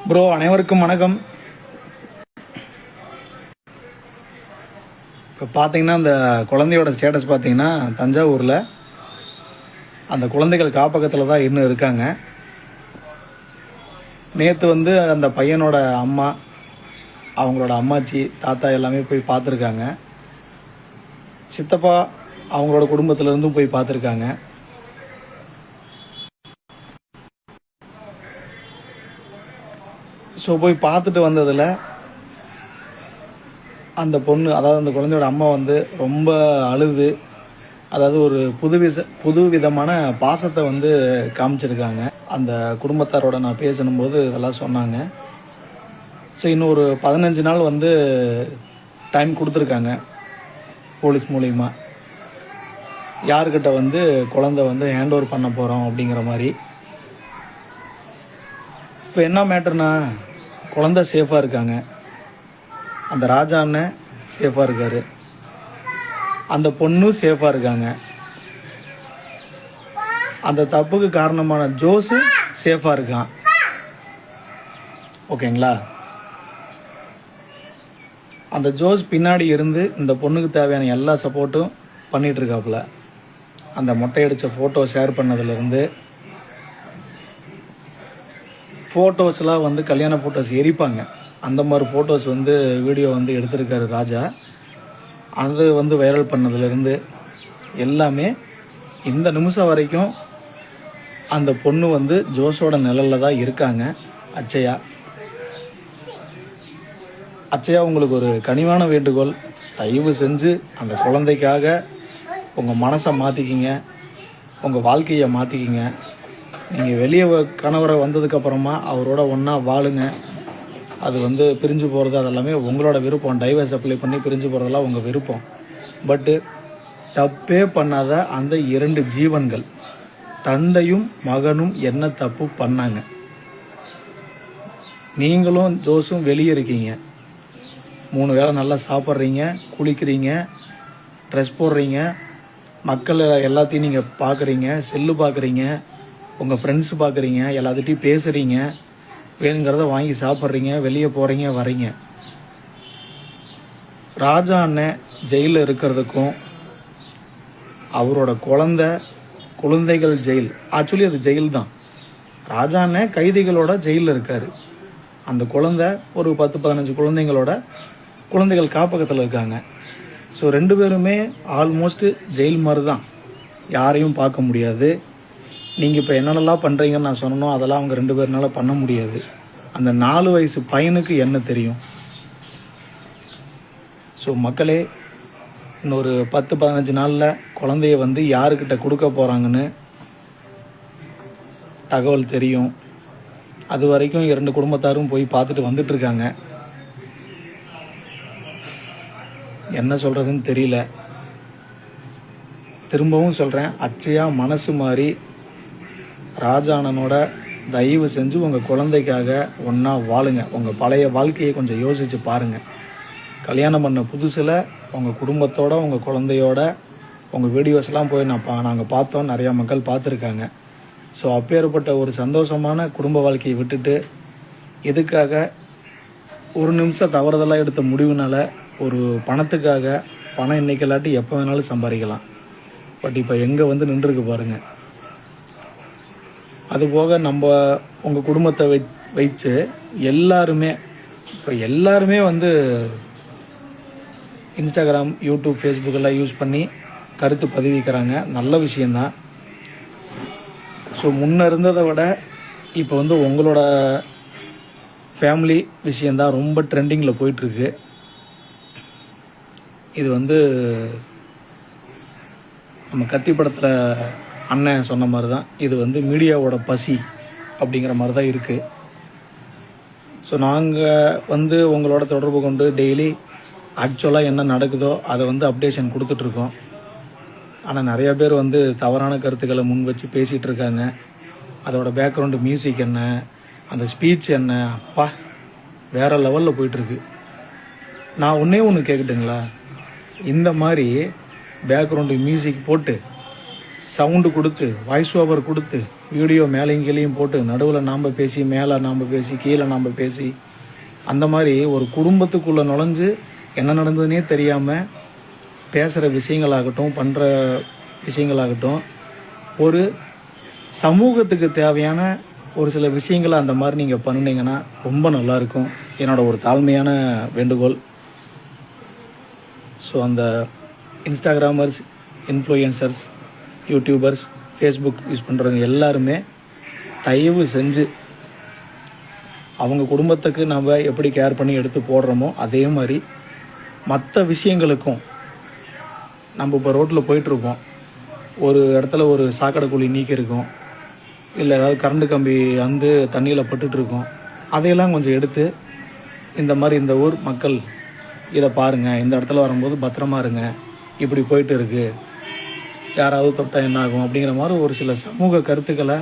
Bro அனைவருக்கும் வணக்கம். இப்போ பார்த்தீங்கன்னா அந்த குழந்தையோட ஸ்டேட்டஸ் பார்த்தீங்கன்னா தஞ்சாவூரில் அந்த குழந்தைகள் காப்பகத்தில் தான் இன்னும் இருக்காங்க. நேற்று அந்த பையனோட அம்மா, அவங்களோட அம்மாச்சி, தாத்தா எல்லாமே போய் பார்த்துருக்காங்க. சித்தப்பா அவங்களோட குடும்பத்திலேருந்தும் போய் பார்த்துருக்காங்க. ஸோ போய் பார்த்துட்டு வந்ததில் அந்த பொண்ணு, அதாவது அந்த குழந்தையோட அம்மா ரொம்ப அழுது, அதாவது ஒரு புதுவிதமான பாசத்தை காமிச்சிருக்காங்க. அந்த குடும்பத்தாரோட நான் பேசணும்போது இதெல்லாம் சொன்னாங்க. ஸோ இன்னும் ஒரு 15 நாள் டைம் கொடுத்துருக்காங்க போலீஸ் மூலிமா. யாருக்கிட்ட குழந்தை ஹேண்ட் ஓவர் பண்ண போகிறோம் அப்படிங்கிற மாதிரி. இப்போ என்ன மேட்டர்னா, குழந்தை சேஃபாக இருக்காங்க, அந்த ராஜா அண்ணன் சேஃபாக இருக்காரு, அந்த பொண்ணும் சேஃபாக இருக்காங்க, அந்த தப்புக்கு காரணமான ஜோஸு சேஃபாக இருக்கான். ஓகேங்களா? அந்த ஜோஸ் பின்னாடி இருந்து இந்த பொண்ணுக்கு தேவையான எல்லா சப்போர்ட்டும் பண்ணிகிட்டு இருக்காப்புல. அந்த மொட்டையடித்த ஃபோட்டோ ஷேர் பண்ணதுலேருந்து ஃபோட்டோஸ்லாம் கல்யாண ஃபோட்டோஸ் எரிப்பாங்க, அந்த மாதிரி ஃபோட்டோஸ் வீடியோ எடுத்திருக்காரு ராஜா. அது வைரல் பண்ணதுலேருந்து எல்லாமே இந்த நிமிஷம் வரைக்கும் அந்த பொண்ணு ஜோஸோட நிழலில் தான் இருக்காங்க. அச்சயா உங்களுக்கு ஒரு கனிவான வேண்டுகோள், தயவு செஞ்சு அந்த குழந்தைக்காக உங்கள் மனசை மாற்றிக்கிங்க, உங்கள் வாழ்க்கையை மாற்றிக்கிங்க. நீங்கள் வெளியே கணவரை வந்ததுக்கப்புறமா அவரோட ஒன்றா வாழுங்க. அது பிரிஞ்சு போகிறது அதெல்லாமே உங்களோட விருப்பம். டைவர்ஸ் அப்ளை பண்ணி பிரிஞ்சு போகிறதெல்லாம் உங்கள் விருப்பம். பட்டு தப்பே பண்ணாத அந்த 2 ஜீவன்கள், தந்தையும் மகனும் என்ன தப்பு பண்ணாங்க? நீங்களும் ஜோஸும் வெளியே இருக்கீங்க, 3 வேளை நல்லா சாப்பிட்றீங்க, குளிக்கிறீங்க, ட்ரெஸ் போடுறீங்க, மக்கள் எல்லாத்தையும் நீங்கள் பார்க்குறீங்க, செல்லு பார்க்குறீங்க, உங்கள் ஃப்ரெண்ட்ஸு பார்க்குறீங்க, எல்லாத்துட்டையும் பேசுகிறீங்க, வேணுங்கிறத வாங்கி சாப்பிட்றீங்க, வெளியே போகிறீங்க, வரீங்க. ராஜா அண்ணன் ஜெயிலில் இருக்கிறதுக்கும் அவரோட குழந்தைகள் ஜெயில், ஆக்சுவலி அது ஜெயில் தான். ராஜா அண்ணன் கைதிகளோட ஜெயிலில் இருக்கார். அந்த குழந்தை ஒரு 10-15 குழந்தைகள் காப்பகத்தில் இருக்காங்க. ஸோ 2 பேருமே ஆல்மோஸ்ட் ஜெயில் மாதிரி தான், யாரையும் பார்க்க முடியாது. நீங்கள் இப்போ என்னென்னலாம் பண்ணுறீங்கன்னு நான் சொன்னோம், அதெல்லாம் அவங்க 2 பேர்னால பண்ண முடியாது. அந்த 4 வயசு பையனுக்கு என்ன தெரியும்? ஸோ மக்களே, இன்னொரு 10-15 நாளில் குழந்தைய யாருக்கிட்ட கொடுக்க போகிறாங்கன்னு தகவல் தெரியும். அது வரைக்கும் 2 குடும்பத்தாரும் போய் பார்த்துட்டு வந்துட்டுருக்காங்க. என்ன சொல்கிறதுன்னு தெரியல. திரும்பவும் சொல்கிறேன், அச்சையா மனசு மாறி ராஜானனோட தயவு செஞ்சு உங்கள் குழந்தைக்காக ஒன்றா வாழுங்க. உங்கள் பழைய வாழ்க்கையை கொஞ்சம் யோசித்து பாருங்கள். கல்யாணம் பண்ண புதுசில் உங்கள் குடும்பத்தோட, உங்கள் குழந்தையோட உங்கள் வீடியோஸ்லாம் போய் நாங்கள் பார்த்தோம், நிறையா மக்கள் பார்த்துருக்காங்க. ஸோ அப்பேற்பட்ட ஒரு சந்தோஷமான குடும்ப வாழ்க்கையை விட்டுட்டு எதுக்காக ஒரு நிமிஷம் தவறுதலாக எடுத்த முடிவுனால ஒரு பணத்துக்காக, பணம் இன்னைக்கு இல்லாட்டி எப்போ வேணாலும் சம்பாதிக்கலாம். பட் இப்போ எங்கே நின்றுருக்கு பாருங்கள். அதுபோக நம்ம உங்கள் குடும்பத்தை வச்சு எல்லாருமே இன்ஸ்டாகிராம், யூடியூப், ஃபேஸ்புக் எல்லாம் யூஸ் பண்ணி கருத்து பதிவிக்கிறாங்க. நல்ல விஷயந்தான். ஸோ முன்ன இருந்ததை விட இப்போ உங்களோட ஃபேமிலி விஷயந்தான் ரொம்ப ட்ரெண்டிங்கில் போயிட்டுருக்கு. இது நம்ம கத்தி படத்தில் அண்ணன் சொன்ன மாதிரி தான், இது மீடியாவோட பசி அப்படிங்கிற மாதிரி தான் இருக்குது. ஸோ நாங்கள் உங்களோட தொடர்பு கொண்டு டெய்லி ஆக்சுவலாக என்ன நடக்குதோ அதை அப்டேஷன் கொடுத்துட்ருக்கோம். ஆனால் நிறையா பேர் தவறான கருத்துக்களை முன் வச்சு பேசிகிட்டு இருக்காங்க. அதோட பேக்ரவுண்டு மியூசிக் என்ன, அந்த ஸ்பீச் என்ன, அப்பா வேறு லெவலில் போயிட்டுருக்கு. நான் ஒன்று கேட்கட்டுங்களா? இந்த மாதிரி பேக்ரவுண்டு மியூசிக் போட்டு, சவுண்டு கொடுத்து, வாய்ஸ் ஓவர் கொடுத்து வீடியோ மேலேயும் கீழேயும் போட்டு நடுவில் நாம் பேசி மேலே நாம் பேசி கீழே நாம் பேசி அந்த மாதிரி ஒரு குடும்பத்துக்குள்ளே நுழைஞ்சு என்ன நடந்ததுன்னே தெரியாமல் பேசுகிற விஷயங்களாகட்டும் பண்ணுற விஷயங்களாகட்டும் ஒரு சமூகத்துக்கு தேவையான ஒரு சில விஷயங்களை அந்த மாதிரி நீங்கள் பண்ணினீங்கன்னா ரொம்ப நல்லாயிருக்கும். என்னோட ஒரு தாழ்மையான வேண்டுகோள். ஸோ அந்த Instagrammers, influencers, YouTubers, Facebook use பண்ணுறவங்க எல்லாருமே தயவு செஞ்சு அவங்க குடும்பத்துக்கு நம்ம எப்படி கேர் பண்ணி எடுத்து போடுறோமோ அதே மாதிரி மற்ற விஷயங்களுக்கும் நம்ம இப்போ ரோட்டில் போயிட்டுருக்கோம், ஒரு இடத்துல ஒரு சாக்கடை குழி நீக்கியிருக்கோம், இல்லை ஏதாவது கரண்ட் கம்பி வந்து தண்ணியில் பட்டுட்ருக்கோம், அதையெல்லாம் கொஞ்சம் எடுத்து இந்த மாதிரி இந்த ஊர் மக்கள் இதை பாருங்கள், இந்த இடத்துல வரும்போது பத்திரமா இருங்க, இப்படி போயிட்டு இருக்குது, யாராவது தொட்டால் என்ன ஆகும் அப்படிங்கிற மாதிரி ஒரு சில சமூக கருத்துக்களை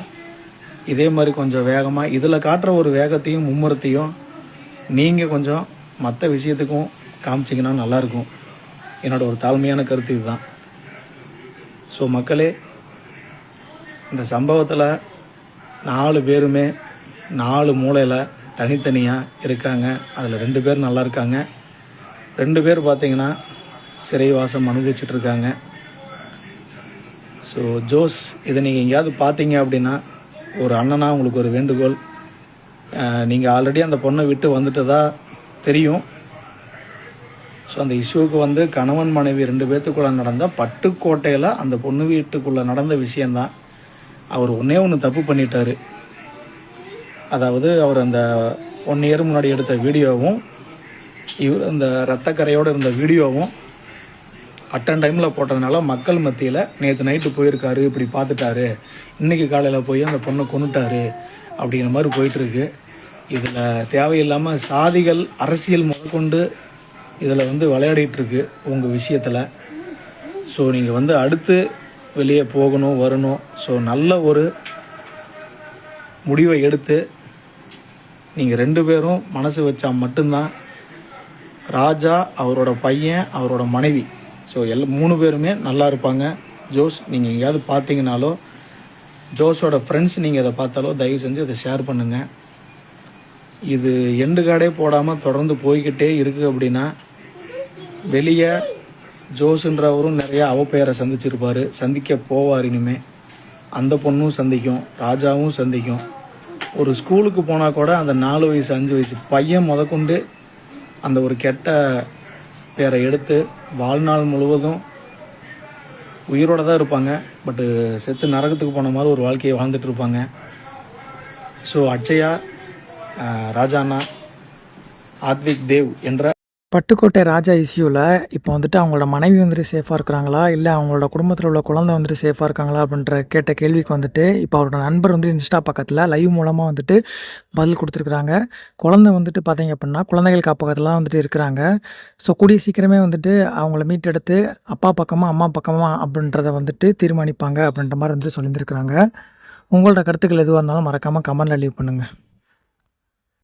இதே மாதிரி கொஞ்சம் வேகமாக இதில் காட்டுற ஒரு வேகத்தையும் மும்முரத்தையும் நீங்கள் கொஞ்சம் மற்ற விஷயத்துக்கும் காமிச்சிங்கன்னா நல்லாயிருக்கும். என்னோட ஒரு தாழ்மையான கருத்து இதுதான். ஸோ மக்களே, இந்த சம்பவத்தில் 4 பேருமே 4 மூலையில் தனித்தனியாக இருக்காங்க. அதில் 2 பேர் நல்லா இருக்காங்க, 2 பேர் பார்த்திங்கன்னா சிறைவாசம் அனுபவிச்சுட்ருக்காங்க. ஸோ ஜோஸ், இதை நீங்கள் எங்கேயாவது பார்த்தீங்க அப்படின்னா ஒரு அண்ணனா உங்களுக்கு ஒரு வேண்டுகோள். நீங்கள் ஆல்ரெடி அந்த பொண்ணை விட்டு வந்துட்டதா தெரியும். ஸோ அந்த இஷ்யூவுக்கு வந்து கணவன் மனைவி 2 பேர்த்துக்குள்ளே நடந்த பட்டுக்கோட்டையில் அந்த பொண்ணு வீட்டுக்குள்ளே நடந்த விஷயந்தான். அவர் ஒன்று தப்பு பண்ணிட்டார். அதாவது அவர் அந்த 1 இயர் முன்னாடி எடுத்த வீடியோவும் இவர் அந்த ரத்தக்கரையோடு இருந்த வீடியோவும் அட்டன் டைமில் போட்டதுனால மக்கள் மத்தியில் நேற்று நைட்டு போயிருக்காரு, இப்படி பார்த்துட்டாரு, இன்றைக்கி காலையில் போய் அந்த பொண்ணை கொண்டுட்டாரு அப்படிங்கிற மாதிரி போயிட்டுருக்கு. இதில் தேவையில்லாமல் சாதிகள், அரசியல் முதற்கொண்டு இதில் வந்து விளையாடிட்டுருக்கு உங்கள் விஷயத்தில். ஸோ நீங்கள் வந்து அடுத்து வெளியே போகணும், வரணும். ஸோ நல்ல ஒரு முடிவை எடுத்து நீங்கள் 2 பேரும் மனசு வச்சா மட்டும்தான் ராஜா, அவரோட பையன், அவரோட மனைவி, ஸோ 3 பேருமே நல்லா இருப்பாங்க. ஜோஸ், நீங்கள் எங்கேயாவது பார்த்தீங்கனாலோ, ஜோஸோட ஃப்ரெண்ட்ஸ் நீங்கள் இதை பார்த்தாலோ தயவு செஞ்சு அதை ஷேர் பண்ணுங்கள். இது எண்டு காடே போடாமல் தொடர்ந்து போய்கிட்டே இருக்குது அப்படின்னா வெளியே ஜோஸுன்றவரும் நிறைய அவப்பெயரை சந்திச்சிருப்பார், சந்திக்க போவார். இனிமேல் அந்த பொண்ணும் சந்திக்கும், ராஜாவும் சந்திக்கும். ஒரு ஸ்கூலுக்கு போனால் கூட அந்த 4 வயசு 5 வயசு பையன் முதற்கொண்டு அந்த ஒரு கெட்ட பேரை எடுத்து வாழ்நாள் முழுவதும் உயிரோடு தான் இருப்பாங்க. பட்டு செத்து நரகத்துக்கு போன மாதிரி ஒரு வாழ்க்கையை வாழ்ந்துட்டு இருப்பாங்க. ஸோ அட்சயா, ராஜாண்ணா, ஆத்விக் தேவ் என்ற பட்டுக்கோட்டை ராஜா இஷ்யூவில் இப்போ வந்துட்டு அவங்களோட மனைவி வந்துட்டு சேஃபாக இருக்கிறாங்களா, இல்லை அவங்களோட குடும்பத்தில் உள்ள குழந்தை வந்துட்டு சேஃபாக இருக்காங்களா அப்படின்ற கேட்ட கேள்விக்கு வந்துட்டு இப்போ அவரோட நண்பர் வந்து இன்ஸ்டா பக்கத்தில் லைவ் மூலமாக வந்துட்டு பதில் கொடுத்துருக்குறாங்க. குழந்தை வந்துட்டு பார்த்தீங்க அப்படின்னா குழந்தைகள் காப்பகத்தில் தான் வந்துட்டு இருக்கிறாங்க. ஸோ கூடிய சீக்கிரமே வந்துட்டு அவங்கள மீட்டெடுத்து அப்பா பக்கமாக அம்மா பக்கமாக அப்படின்றத வந்துட்டு தீர்மானிப்பாங்க அப்படின்ற மாதிரி வந்துட்டு சொல்லியிருந்துருக்குறாங்க. உங்களோட கருத்துக்கள் எதுவாக இருந்தாலும் மறக்காமல் கமெண்ட்டில் லீவ் பண்ணுங்கள்.